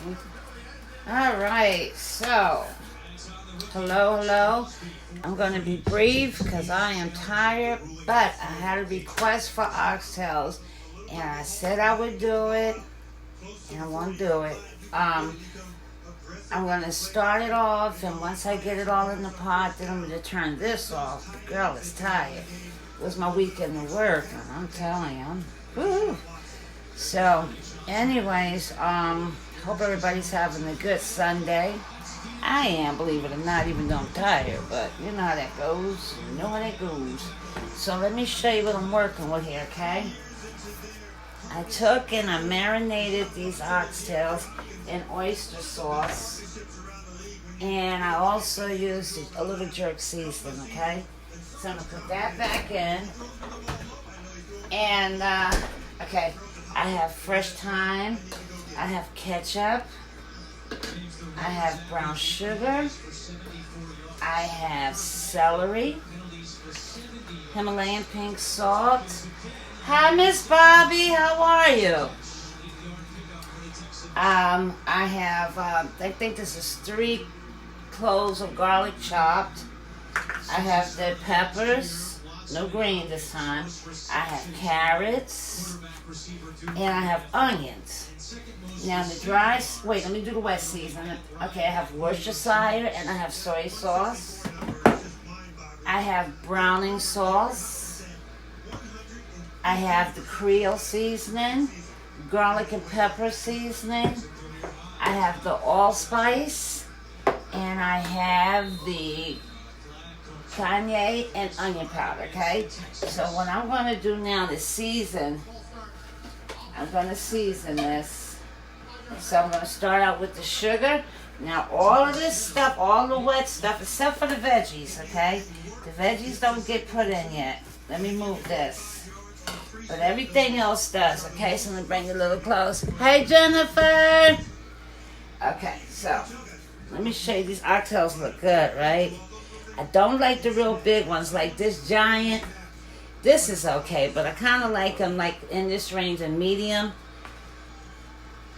All right, so hello. I'm going to be brief because I am tired, but I had a request for oxtails, and I said I would do it, and I won't do it. I'm going to start it off, and once I get it all in the pot, then I'm going to turn this off. The girl is tired. It was my weekend of work, and I'm telling you, woo. So, anyways, hope everybody's having a good Sunday. I am, believe it or not, even though I'm tired, but you know how that goes. You know how that goes. So let me show you what I'm working with here, okay? I took and I marinated these oxtails in oyster sauce, and I also used a little jerk seasoning, okay? So I'm going to put that back in, and, okay, I have fresh thyme, I have ketchup, I have brown sugar, I have celery, Himalayan pink salt. Hi, Miss Bobby, how are you? I have, I think this is 3 cloves of garlic chopped. I have the peppers, no green this time. I have carrots, and I have onions. Now the dry, wait, let me do the wet seasoning. Okay, I have Worcestershire and I have soy sauce. I have browning sauce. I have the Creole seasoning, garlic and pepper seasoning. I have the allspice, and I have the cayenne and onion powder, okay? So what I'm going to do now is season. I'm going to season this. So I'm going to start out with the sugar. Now all of this stuff, all the wet stuff, except for the veggies, okay? The veggies don't get put in yet. Let me move this. But everything else does, okay? So I'm going to bring it a little close. Hey, Jennifer! Okay, so let me show you. These oxtails look good, right? I don't like the real big ones like this giant. This is okay, but I kind of like them like in this range of medium.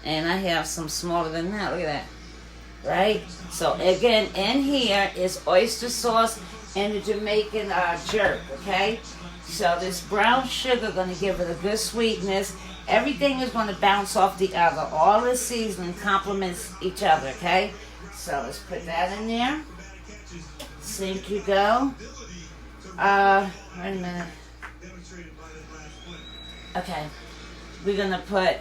And I have some smaller than that. Look at that. Right? So again, in here is oyster sauce and the Jamaican jerk, okay? So this brown sugar going to give it a good sweetness. Everything is going to bounce off the other. All the seasoning complements each other, okay? So let's put that in there. Sink you go. Wait a minute. Okay. We're going to put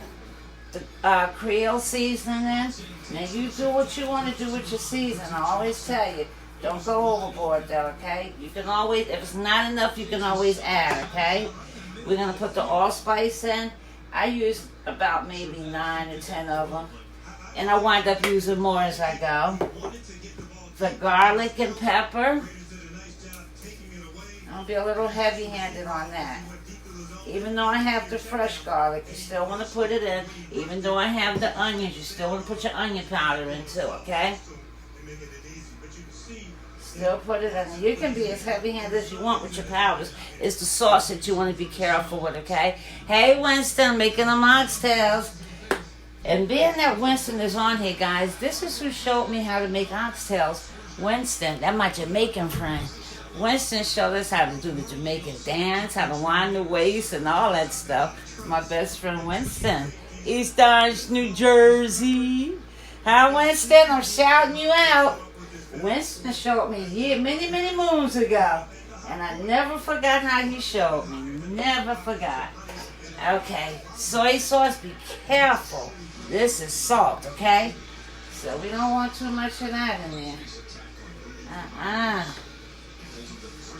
the Creole seasoning in. Now you do what you want to do with your seasoning. I always tell you, don't go overboard though, okay? You can always, if it's not enough, you can always add, okay? We're going to put the allspice in. I use about maybe 9 or 10 of them. And I wind up using more as I go. The garlic and pepper. I'll be a little heavy-handed on that. Even though I have the fresh garlic, you still want to put it in. Even though I have the onions, you still want to put your onion powder in too, okay? Still put it in. You can be as heavy-handed as you want with your powders. It's the sauce that you want to be careful with, okay? Hey, Winston, making them oxtails. And being that Winston is on here, guys, this is who showed me how to make oxtails. Winston, that's my Jamaican friend. Winston showed us how to do the Jamaican dance, how to wind the waist and all that stuff. My best friend Winston, East Orange, New Jersey. Hi, Winston, I'm shouting you out. Winston showed me many moons ago, and I never forgot how he showed me. Never forgot. Okay, soy sauce, be careful. This is salt, okay? So we don't want too much of that in there.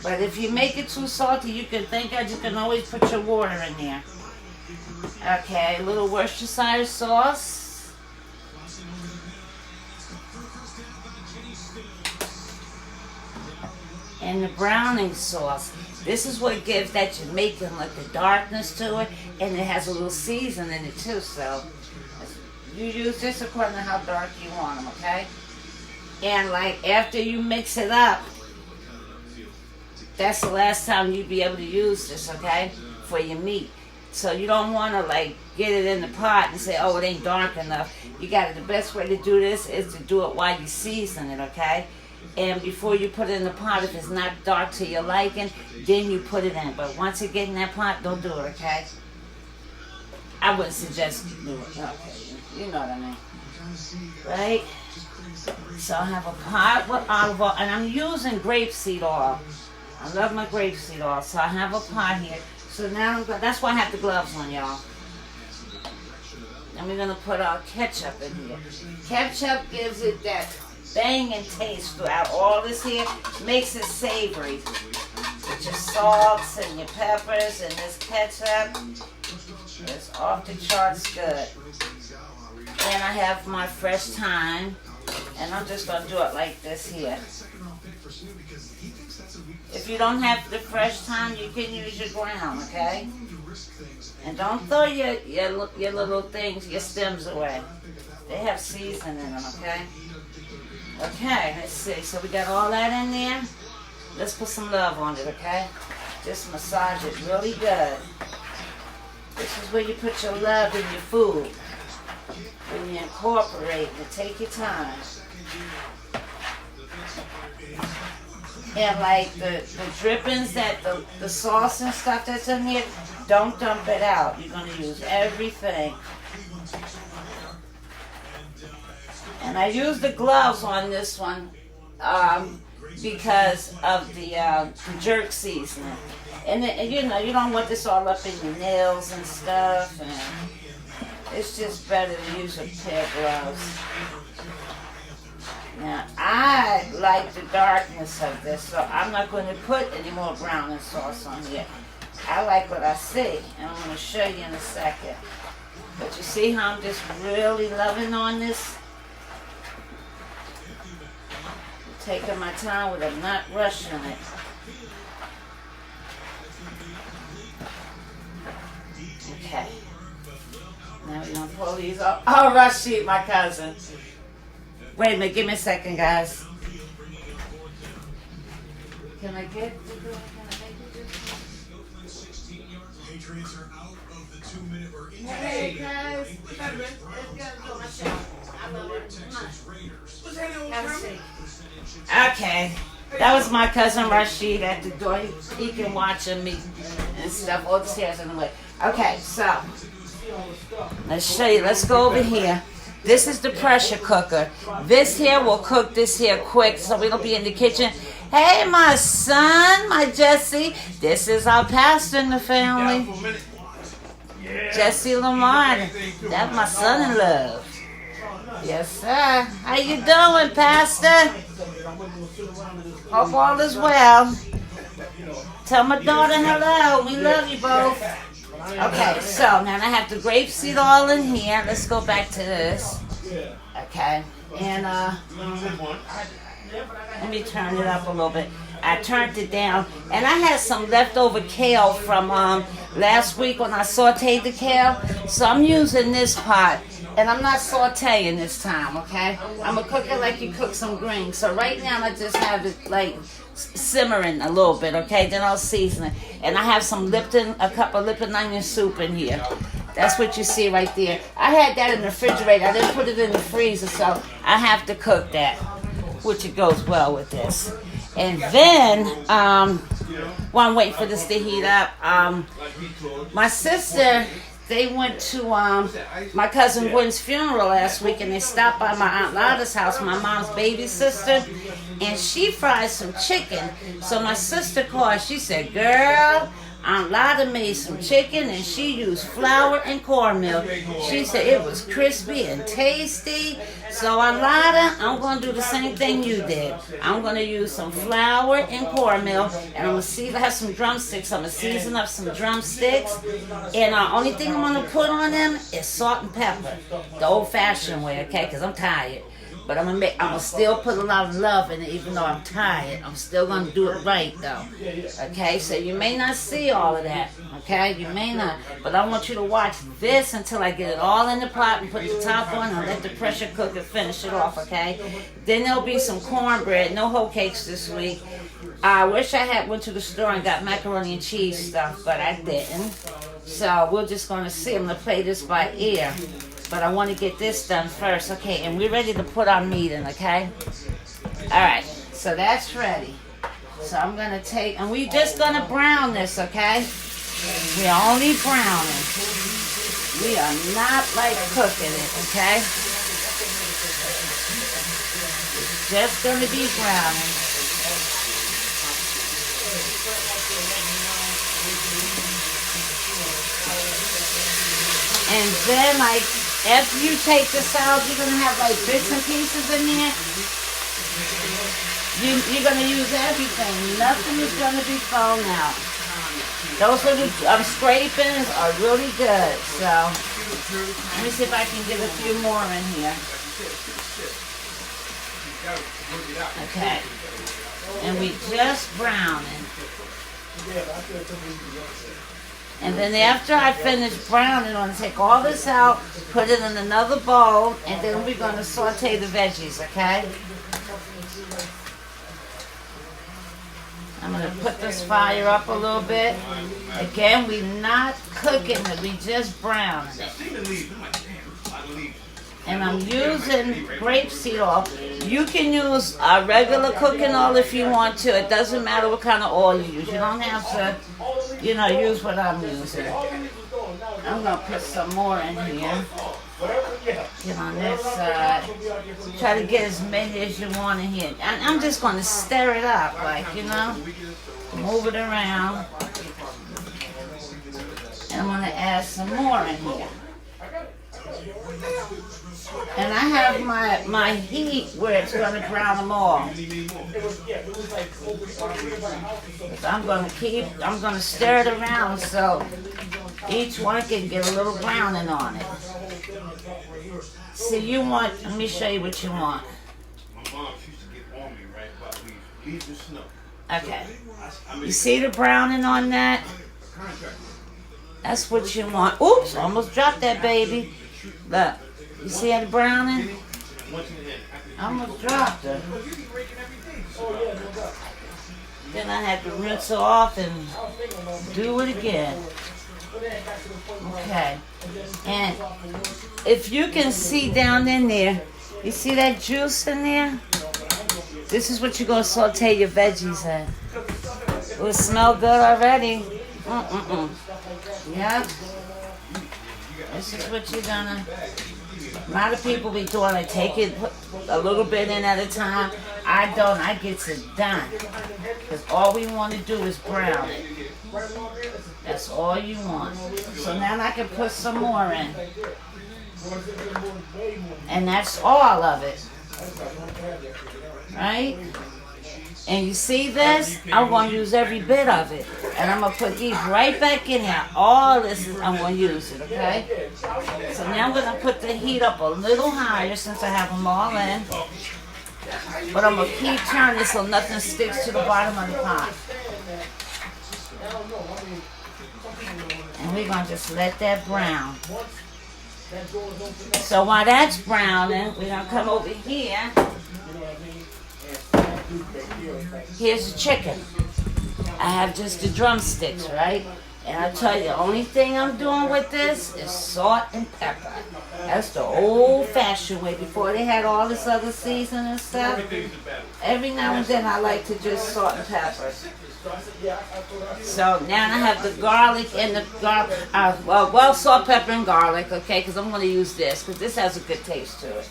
But if you make it too salty, you can always put your water in there. Okay, a little Worcestershire sauce. And the browning sauce. This is what gives that Jamaican like the darkness to it, and it has a little season in it too. So you use this according to how dark you want them, okay? And like after you mix it up, that's the last time you'd be able to use this, okay, for your meat. So you don't want to like get it in the pot and say, oh, it ain't dark enough. You got the best way to do this is to do it while you season it, okay? And before you put it in the pot, if it's not dark to your liking, then you put it in. But once it gets in that pot, don't do it, okay? I wouldn't suggest you do it. Okay, you know what I mean. Right? So I have a pot with olive oil, and I'm using grapeseed oil. I love my grapeseed oil, so I have a pot here. So now that's why I have the gloves on, y'all. And we're going to put our ketchup in here. Ketchup gives it that banging taste throughout all this here. Makes it savory. With your salts and your peppers and this ketchup. It's off the charts good. And I have my fresh thyme. And I'm just going to do it like this here. If you don't have the fresh thyme, you can use your ground, okay? And don't throw your little things, your stems away. They have seasoning in them, okay? Okay, let's see. So we got all that in there. Let's put some love on it, okay? Just massage it really good. This is where you put your love in your food. When you incorporate it, take your time. And like the drippings, the sauce and stuff that's in here, don't dump it out. You're going to use everything. And I use the gloves on this one because of the jerk seasoning. And you know, you don't want this all up in your nails and stuff. And it's just better to use a pair of gloves. Now, I like the darkness of this, so I'm not going to put any more browning sauce on here. I like what I see, and I'm going to show you in a second. But you see how I'm just really loving on this? Taking my time with it, not rushing it. Okay. Now we're going to pull these off. Oh, Rashid, my cousin. Wait a minute, give me a second, guys. Can I get the girl? Patriots are out of the 2-minute or hey guys, let's go my show. I love it. Have a seat. Okay. That was my cousin Rashid at the door. He can watch me and stuff. All the stairs in the way. Okay, so let's show you. Let's go over here. This is the pressure cooker. This here will cook this here quick, so we don't be in the kitchen. Hey, my son, my Jesse. This is our pastor in the family. Jesse Lamar. That's my son-in-law. Yes, sir. How you doing, Pastor? Hope all is well. Tell my daughter hello. We love you both. Okay, so now I have the grapeseed oil in here. Let's go back to this. Okay, and let me turn it up a little bit. I turned it down, and I had some leftover kale from last week when I sauteed the kale. So I'm using this pot, and I'm not sauteing this time, okay? I'm going to cook it like you cook some greens. So right now I just have it like simmering a little bit, okay? Then I'll season it. And I have some a cup of Lipton onion soup in here. That's what you see right there. I had that in the refrigerator. I didn't put it in the freezer, so I have to cook that, which it goes well with this. And then, while I'm waiting for this to heat up, my sister, they went to my cousin Gwen's funeral last week, and they stopped by my Aunt Lada's house, my mom's baby sister, and she fried some chicken. So my sister called. She said, girl, Aunt Lada made some chicken, and she used flour and cornmeal. She said it was crispy and tasty. So Aunt Lada, I'm going to do the same thing you did. I'm going to use some flour and cornmeal, and I'm going to have some drumsticks. I'm going to season up some drumsticks, and the only thing I'm going to put on them is salt and pepper, the old-fashioned way, okay, because I'm tired. But I'm gonna still put a lot of love in it, even though I'm tired. I'm still gonna do it right, though. Okay, so you may not see all of that. Okay, you may not. But I want you to watch this until I get it all in the pot and put the top on and let the pressure cooker finish it off. Okay. Then there'll be some cornbread. No whole cakes this week. I wish I had went to the store and got macaroni and cheese stuff, but I didn't. So we're just going to see. I'm going to play this by ear. But I want to get this done first. Okay, and we're ready to put our meat in, okay? All right, so that's ready. So I'm going to take, and we're just going to brown this, okay? We're only browning. We are not like cooking it, okay? It's just going to be browning. And then, like, after you take this out, you're going to have, like, bits and pieces in there. You're going to use everything. Nothing is going to be thrown out. Those little scrapings are really good. So, let me see if I can get a few more in here. Okay. And we just browning. And then after I finish browning, I'm going to take all this out, put it in another bowl, and then we're going to saute the veggies, okay? I'm going to put this fire up a little bit. Again, we're not cooking it, we just browning it. And I'm using grapeseed oil. You can use regular cooking oil if you want to. It doesn't matter what kind of oil you use. You don't have to, use what I'm using. I'm going to put some more in here. Get on this side. Try to get as many as you want in here. And I'm just going to stir it up, move it around. And I'm going to add some more in here. And I have my heat where it's going to brown them all. I'm going to stir it around so each one can get a little browning on it. See, let me show you what you want. Okay. You see the browning on that? That's what you want. Oops, almost dropped that baby. Look. You see how the browning? I almost dropped her. Then I had to rinse her off and do it again. Okay. And if you can see down in there, you see that juice in there? This is what you're going to saute your veggies in. It smell good already. Yeah. This is what you're going to... A lot of people be doing it, take it, put a little bit in at a time. I don't, I get it done. Because all we want to do is brown it. That's all you want. So now I can put some more in. And that's all of it. Right? And you see this? I'm going to use every bit of it. And I'm going to put these right back in there. All this, I'm going to use it, okay? So now I'm going to put the heat up a little higher since I have them all in. But I'm going to keep turning so nothing sticks to the bottom of the pot. And we're going to just let that brown. So while that's browning, we're going to come over here. Here's the chicken. I have just the drumsticks, right? And I tell you, the only thing I'm doing with this is salt and pepper. That's the old-fashioned way. Before they had all this other seasoning and stuff. Every now and then I like to just salt and pepper. So now I have the garlic and the garlic. Salt, pepper, and garlic, okay? Because I'm going to use this because this has a good taste to it.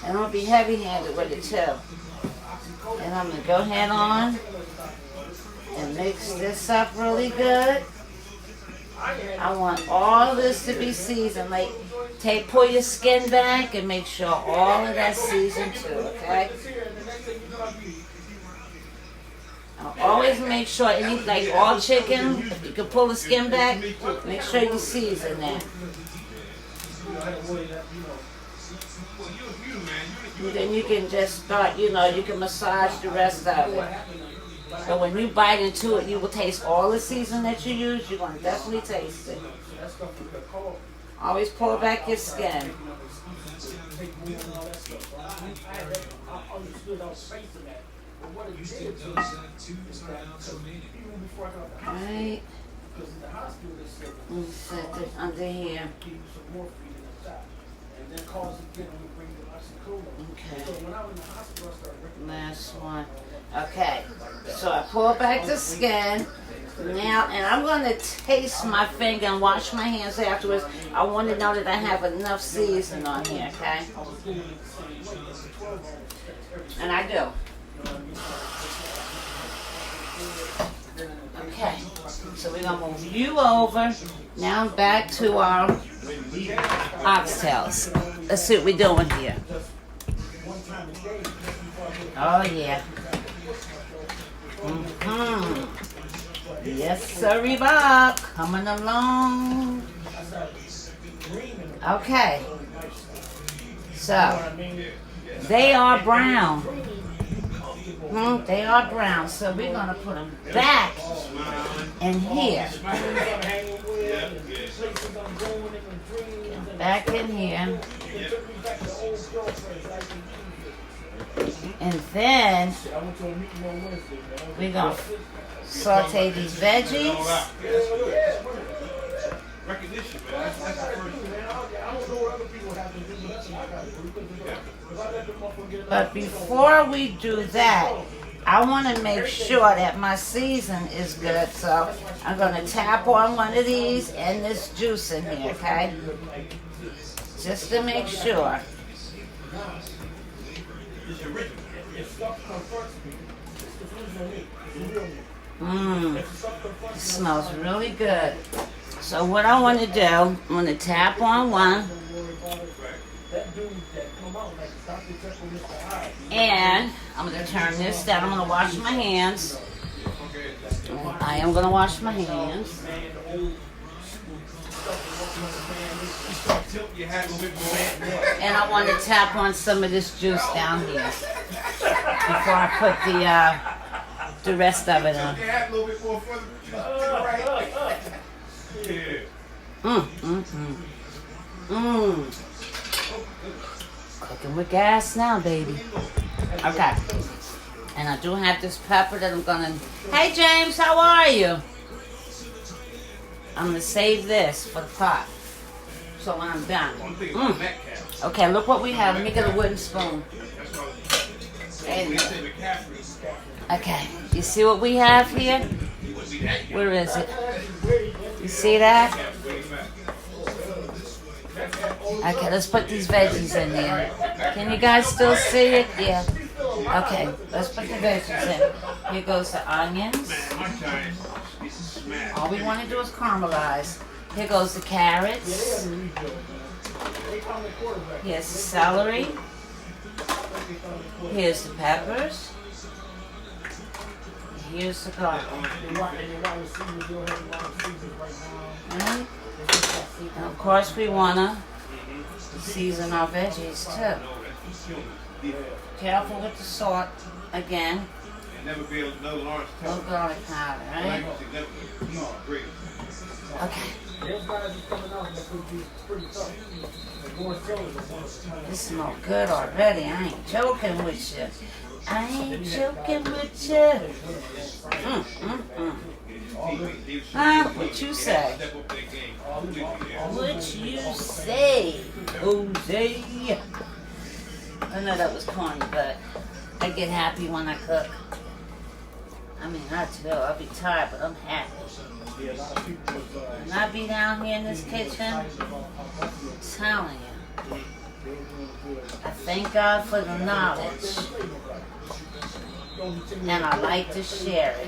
And I'm going to be heavy-handed with it too. And I'm going to go ahead on and mix this up really good. I want all this to be seasoned. Like, pull your skin back and make sure all of that's seasoned too, okay? I'll always make sure, like all chicken, if you can pull the skin back, make sure you season that. And then you can just start, you can massage the rest of it. So when you bite into it, you will taste all the seasoning that you use. You're going to definitely taste it. Always pull back your skin. Right. Set it under here. Okay. Last one. Okay. So I pull back the skin. Now, and I'm going to taste my finger and wash my hands afterwards. I want to know that I have enough seasoning on here, okay? And I do. Okay, so we're going to move you over. Now back to our oxtails. Let's see what we're doing here. Oh, yeah. Yes, sirree, Bob. Coming along. Okay. So, they are brown. They are brown. So, we're going to put them back in here. Back in here. And then, we're going to saute these veggies. But before we do that, I want to make sure that my season is good. So I'm going to tap on one of these and this juice in here, okay? Just to make sure. It smells really good. So what I want to do, I'm going to tap on one. And I'm going to turn this down. I'm going to wash my hands. I am going to wash my hands. And I want to tap on some of this juice down here before I put the rest of it on. Cooking with gas now, baby. Okay. And I do have this pepper that I'm gonna... Hey, James, how are you? I'm gonna save this for the pot. So when I'm done. Okay, look what we have. Let me get a wooden spoon. Okay, you see what we have here? Where is it? You see that? Okay, let's put these veggies in there. Can you guys still see it? Yeah. Okay, let's put the veggies in. Here goes the onions. All we want to do is caramelize. Here goes the carrots. Here's the celery. Here's the peppers. Here's the garlic. And of course we want to season our veggies too. Careful with the salt again. No garlic powder, right? Okay. This smells good already. I ain't joking with you. I ain't joking with you. What you say? What you say, Jose? I know that was corny, but I get happy when I cook. I mean, I do. I'll be tired, but I'm happy. When I be down here in this kitchen, I'm telling you, I thank God for the knowledge. And I like to share it.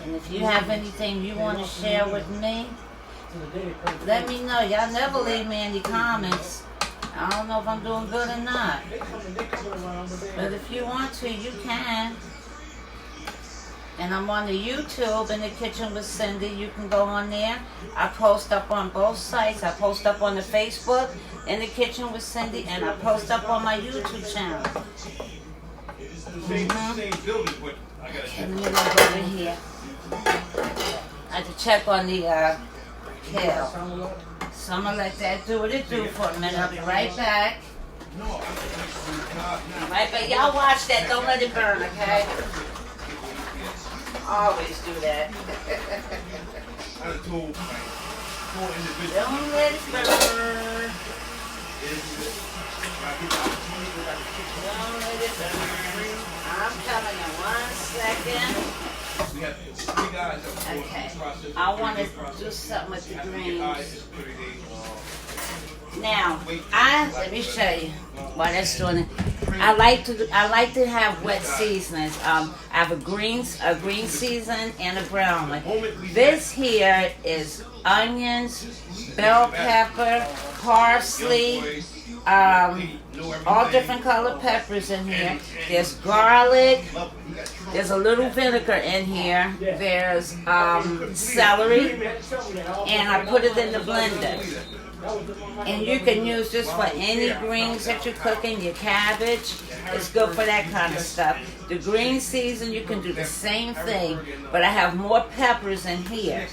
And if you have anything you want to share with me, let me know. Y'all never leave me any comments. I don't know if I'm doing good or not. But if you want to, you can. And I'm on the YouTube in the Kitchen with Cindy. You can go on there. I post up on both sites. I post up on the Facebook in the Kitchen with Cindy, and I post up on my YouTube channel. Okay, let me look over here. I have to check on the kale. So I'm going to let that do what it do for a minute. I'll be right back. Right, but y'all watch that. Don't let it burn, okay? Always do that. Don't let it burn. Don't let it burn. I'm coming in 1 second. Okay. I want to do something with the greens. Now, let me show you while that's doing it. I like to have wet seasonings. I have a green season and a brown one. This here is onions, bell pepper, parsley, all different colored peppers in here. There's garlic. There's a little vinegar in here. There's celery, and I put it in the blender. And you can use this for any greens that you're cooking, your cabbage. It's good for that kind of stuff. The green season, you can do the same thing, but I have more peppers in here.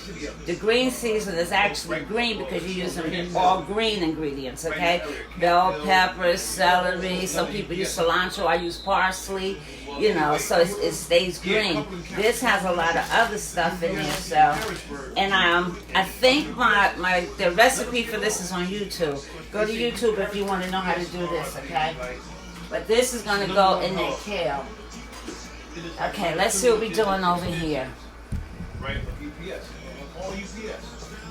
The green season is actually green because you're using all green ingredients, okay? Bell peppers, celery, some people use cilantro, I use parsley, you know, so it stays green. This has a lot of other stuff in there, so. And I think the recipe for this is on YouTube. Go to YouTube if you want to know how to do this, okay? But this is going to go in the kale. Okay, let's see what we're doing over here.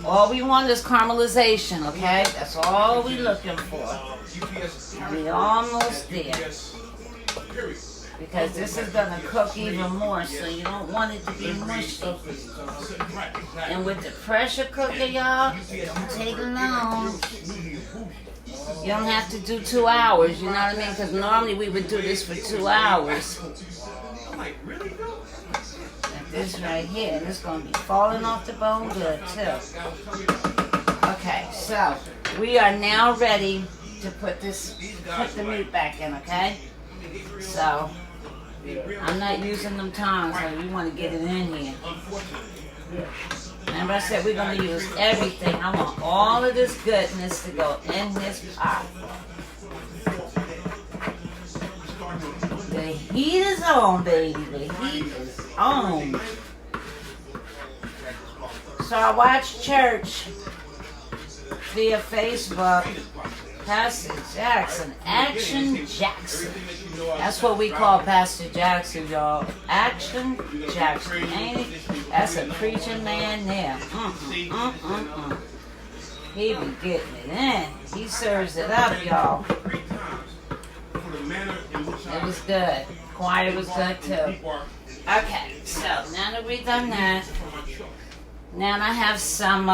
All we want is caramelization, okay? That's all we're looking for. And we're almost there. Because this is going to cook even more, so you don't want it to be mushy. And with the pressure cooker, y'all, don't take long. You don't have to do 2 hours, you know what I mean? Because normally we would do this for 2 hours. Like this right here, and it's going to be falling off the bone good, too. Okay, so we are now ready to put the meat back in, okay? So, I'm not using them tongs, so you want to get it in here. Remember I said we're going to use everything. I want all of this goodness to go in this pot. The heat is on, baby. The heat is on. So I watched church via Facebook. Pastor Jackson, Action Jackson. That's what we call Pastor Jackson, y'all. Action Jackson. Ain't it? That's a preaching man there. He be getting it in. He serves it up, y'all. It was good. Choir was good too. Okay, so now that we've done that, now I have some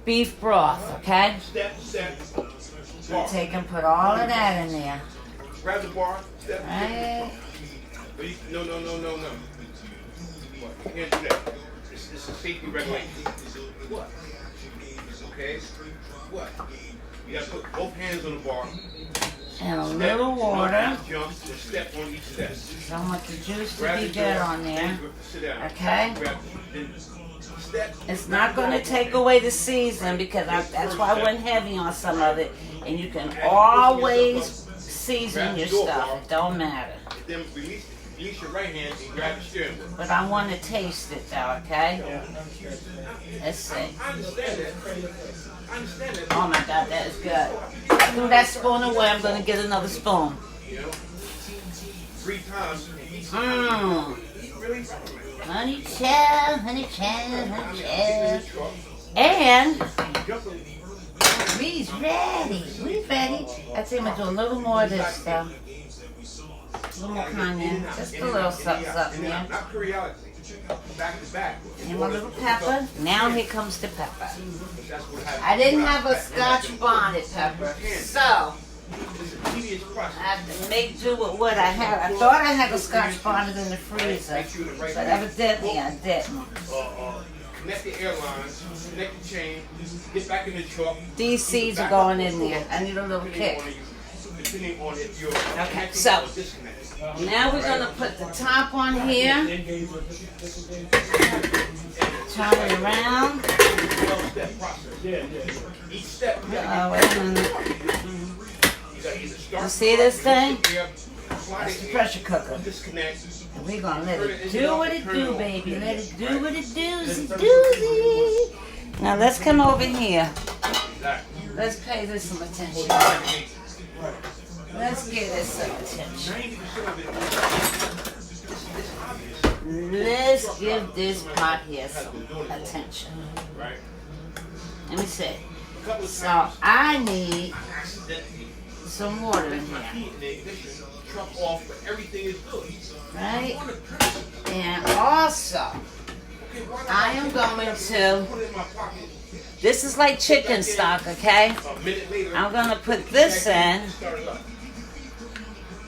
beef broth, okay? So take and put all of that in there. Grab the bar. Right. No. You can't do that. It's a safety regulation. What? Okay. What? You gotta put both hands on the bar. And a little water. Jump, step on each step. So I want the juice to be good on there. Okay? It's not going to take away the season because that's why I went heavy on some of it. And you can always season your stuff. It don't matter. Then release your right hand and grab the steering wheel. But I want to taste it though, okay? Let's see. I understand that. Oh my God, that is good. I threw that spoon away. I'm going to get another spoon. 3 times. Honey child, honey child, honey child. And we's ready. We ready. I think I'm going to do a little more of this stuff. A little more cayenne. Just a little something there. Not periodically. Back to back. And my little pepper. Now here comes the pepper. I didn't have a Scotch bonnet pepper, so I have to make do with what I had. I thought I had a Scotch bonnet in the freezer, but evidently I didn't. Connect the airlines, connect the chain, get back in the truck. These seeds are going in there. I need a little kick. Okay, so now we're going to put the top on here. Turn it around. Each step. Oh, wait a minute. You see this thing? Slide That's it the in, pressure cooker. disconnect. And we're gonna let it do what it do, baby. Let it do what it doozy doozy. Now let's come over here. Let's pay this some attention. Let's give this some attention. Let's give this pot here some attention. Let me see. So I need some water in here. Right? And also, I am going to, this is like chicken stock, okay? I'm going to put this in.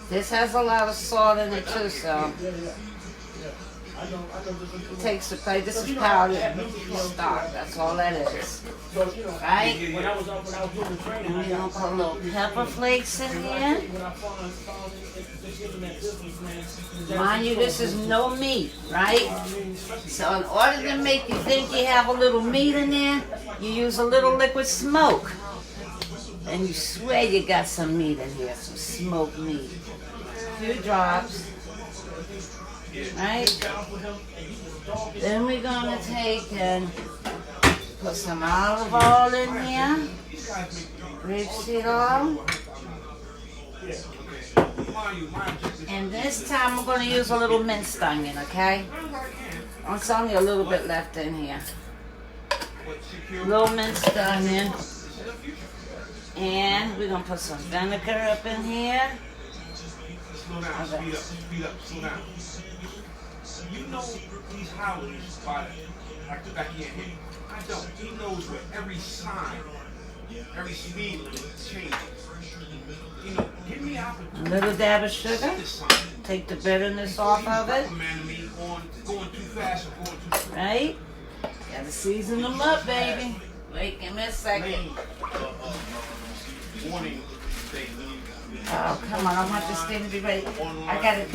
This has a lot of salt in it too, so it takes the place. This is powdered stock. That's all that is. Right? And we're going to put a little pepper flakes in here. Mind you, this is no meat, right? So in order to make you think you have a little meat in there, you use a little liquid smoke. And you swear you got some meat in here, some smoked meat. A few drops. Right? Then we're going to take and put some olive oil in here. Grapeseed oil. And this time we're going to use a little minced onion, okay? It's only a little bit left in here. Little minced onion. And we're going to put some vinegar up in here. Slow down, speed up, slow down. You know these howlers by like the back of your head. I don't. He knows where every sign, every speed limit changes. You know, give me opportunity. A little dab of sugar. Take the bitterness off of it. Going too fast or going too slow. Right? Gotta season them up, baby. Wait, give me a second. Warning. Oh, come on. I want this thing to be ready. I gotta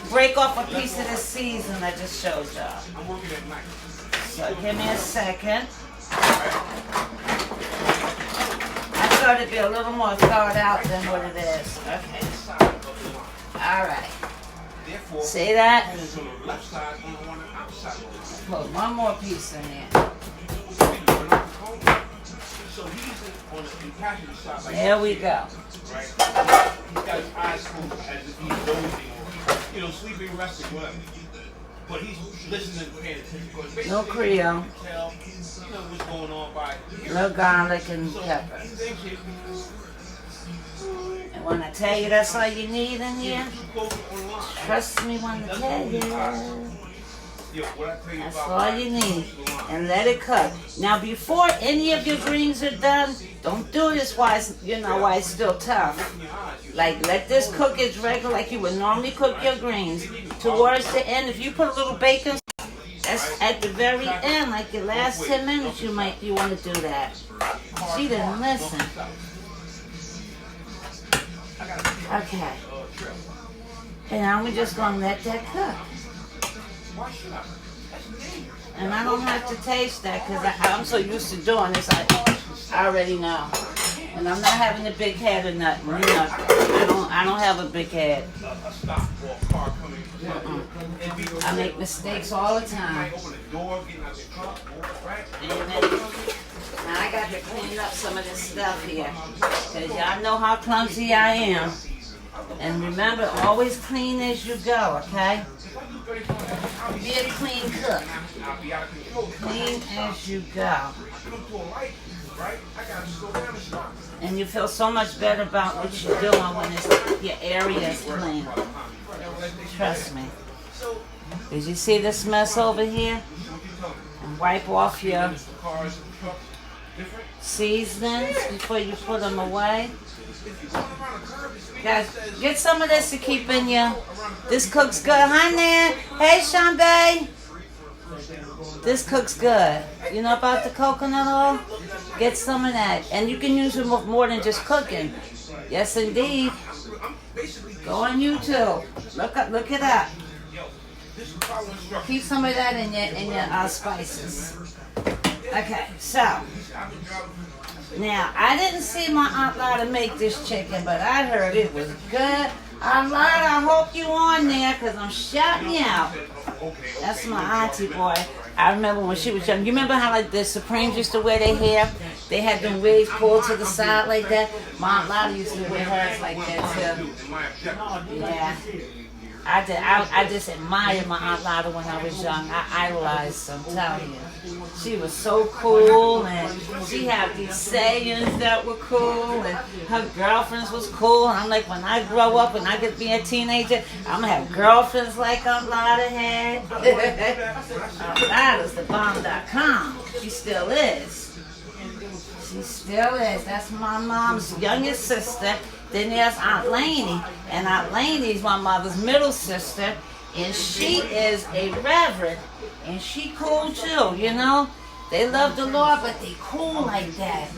break off a piece of the season I just showed y'all. I'm working at night. So give me a second. I thought it'd be a little more thawed out than what it is. Okay. Alright. See that? Put one more piece in there. There we go. Right? He's got his eyes closed as if he's dozing or, sleeping, resting, whatever. But he's listening and paying attention. No Creole. Tell, what's going on by no garlic and pepper. And when I tell you that's all you need in here, trust me when I tell you. That's all you need. And let it cook. Now before any of your greens are done, don't do this while it's still tough. Like let this cook as regular like you would normally cook your greens. Towards the end, if you put a little bacon, that's at the very end, like your last 10 minutes you want to do that. She didn't listen. Okay. And now we're just gonna let that cook. And I don't have to taste that because I'm so used to doing this. I already know. And I'm not having a big head or nothing. I don't have a big head. I make mistakes all the time. Now I got to clean up some of this stuff here. Because y'all know how clumsy I am. And remember, always clean as you go, okay? Be a clean cook. Clean as you go. And you feel so much better about what you're doing when your area is clean. Trust me. Did you see this mess over here? And wipe off your seasonings before you put them away. Guys, get some of this to keep in you. This cooks good. Hi, Nan. Hey, Shambe. This cooks good. You know about the coconut oil? Get some of that. And you can use it more than just cooking. Yes, indeed. Go on YouTube. Look it up. Keep some of that in your spices. Okay, so Now, I didn't see my Aunt Lotta make this chicken, but I heard it was good. Aunt Lotta, I hope you on there, because I'm shouting you out. That's my auntie, boy. I remember when she was young. You remember how like the Supremes used to wear their hair? They had them wigs pulled to the side like that. My Aunt Lotta used to wear hers like that too. Yeah. I just admired my Aunt Lotta when I was young. I idolized her, I'm telling you. She was so cool, and she had these sayings that were cool, and her girlfriends was cool. And I'm like, when I grow up and I get to be a teenager, I'm going to have girlfriends like Aunt Lotta had. Aunt Lotta's the bomb.com. She still is. She still is. That's my mom's youngest sister. Then there's Aunt Laney, and Aunt Laney's my mother's middle sister, and she is a reverend, and she cool too, you know. They love the Lord, but they cool like that.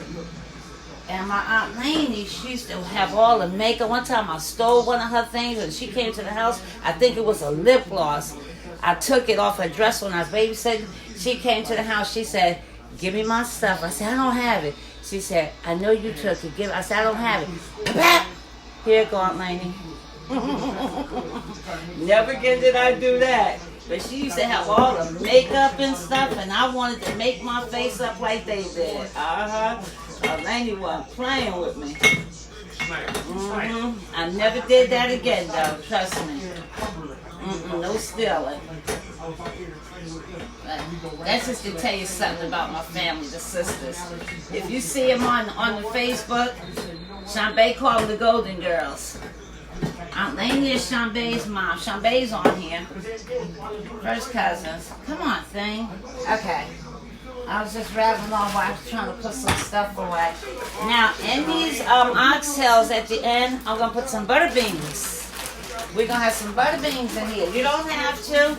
And my Aunt Laney, she used to have all the makeup. One time I stole one of her things, and she came to the house. I think it was a lip gloss. I took it off her dress when I was babysitting. She came to the house. She said, "Give me my stuff." I said, "I don't have it." She said, "I know you took it. Give it." I said, "I don't have it." Here you go, Aunt Laney. Never again did I do that. But she used to have all the makeup and stuff, and I wanted to make my face up like they did. Aunt Laney wasn't playing with me. I never did that again, though. Trust me. No stealing. That's just to tell you something about my family, the sisters. If you see them on the Facebook, Shambay called them the Golden Girls. Aunt Laney is Shambay's mom. Shambay's on here. First cousins. Come on, thing. Okay. I was just rattling off while I was trying to put some stuff away. Now, in these oxtails at the end, I'm going to put some butter beans. We're going to have some butter beans in here. You don't have to,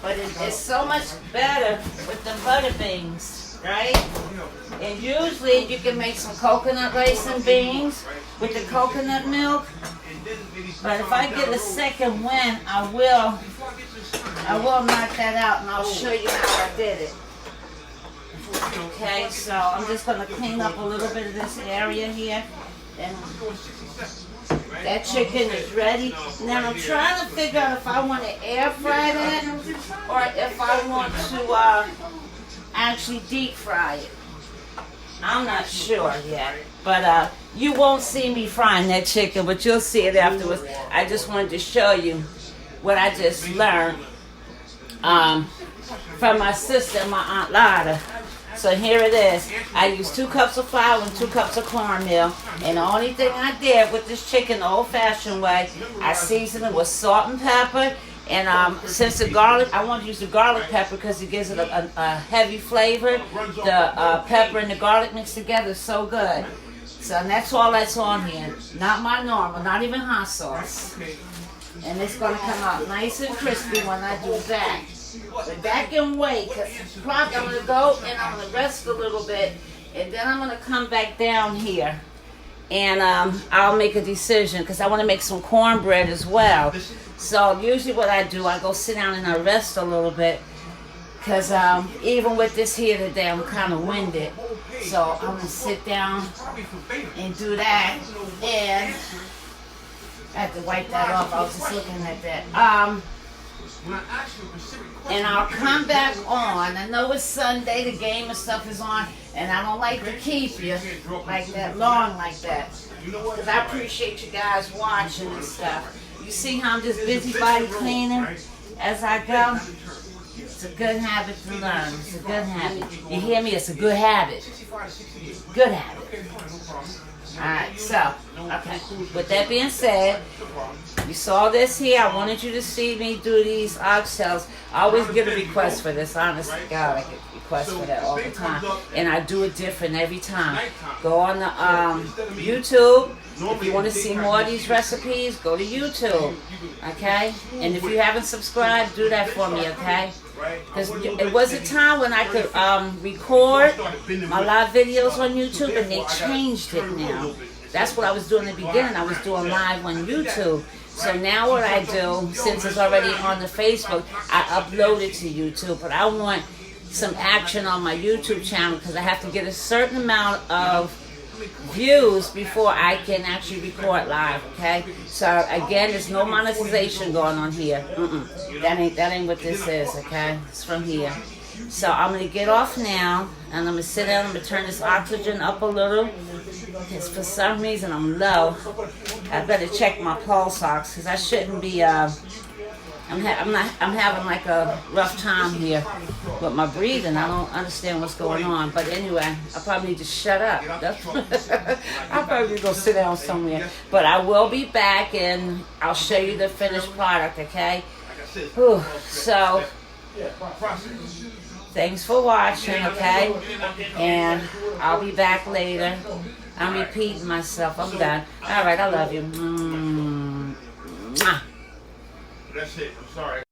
but it's so much better with the butter beans, right? And usually you can make some coconut rice and beans with the coconut milk. But if I get a second win, I will knock that out, and I'll show you how I did it. Okay, so I'm just going to clean up a little bit of this area here. And that chicken is ready. Now I'm trying to figure out if I want to air fry that or if I want to actually deep fry it. I'm not sure yet. But you won't see me frying that chicken, but you'll see it afterwards. I just wanted to show you what I just learned from my sister, my Aunt Lotta. So here it is. I used 2 cups of flour and 2 cups of cornmeal. And the only thing I did with this chicken the old-fashioned way, I seasoned it with salt and pepper. And since the garlic, I want to use the garlic pepper because it gives it a heavy flavor. The pepper and the garlic mixed together is so good. So that's all that's on here. Not my normal, not even hot sauce. And it's going to come out nice and crispy when I do that. But that can wait, because probably I'm going to go and I'm going to rest a little bit, and then I'm going to come back down here, and I'll make a decision, because I want to make some cornbread as well. So usually what I do, I go sit down and I rest a little bit, because even with this here today, I'm kind of winded. So I'm going to sit down and do that, and I have to wipe that off. I was just looking at that. And I'll come back on. I know it's Sunday, the game and stuff is on, and I don't like to keep you like that long like that. Because I appreciate you guys watching and stuff. You see how I'm just busybody cleaning as I go? It's a good habit to learn. It's a good habit. You hear me? It's a good habit. Good habit. Alright, so, okay. With that being said, you saw this here. I wanted you to see me do these oxtails. I always get a request for this. Honestly, God, I get requests for that all the time. And I do it different every time. Go on the YouTube. If you want to see more of these recipes, go to YouTube. Okay? And if you haven't subscribed, do that for me, okay? Because it was a time when I could record my live videos on YouTube, and they changed it now. That's what I was doing in the beginning. I was doing live on YouTube. So now what I do, since it's already on the Facebook, I upload it to YouTube. But I want some action on my YouTube channel because I have to get a certain amount of views before I can actually record live, okay? So again, there's no monetization going on here. That ain't what this is, okay? It's from here. So I'm gonna get off now, and I'm gonna sit down. I'm gonna turn this oxygen up a little, because for some reason I'm low. I better check my pulse ox, because I shouldn't be. I'm having like a rough time here with my breathing. I don't understand what's going on. But anyway, I probably need to shut up. I'll probably go sit down somewhere. But I will be back, and I'll show you the finished product, okay? Whew. So, thanks for watching, okay? And I'll be back later. I'm repeating myself. I'm done. All right, I love you. Mwah. That's it. I'm sorry.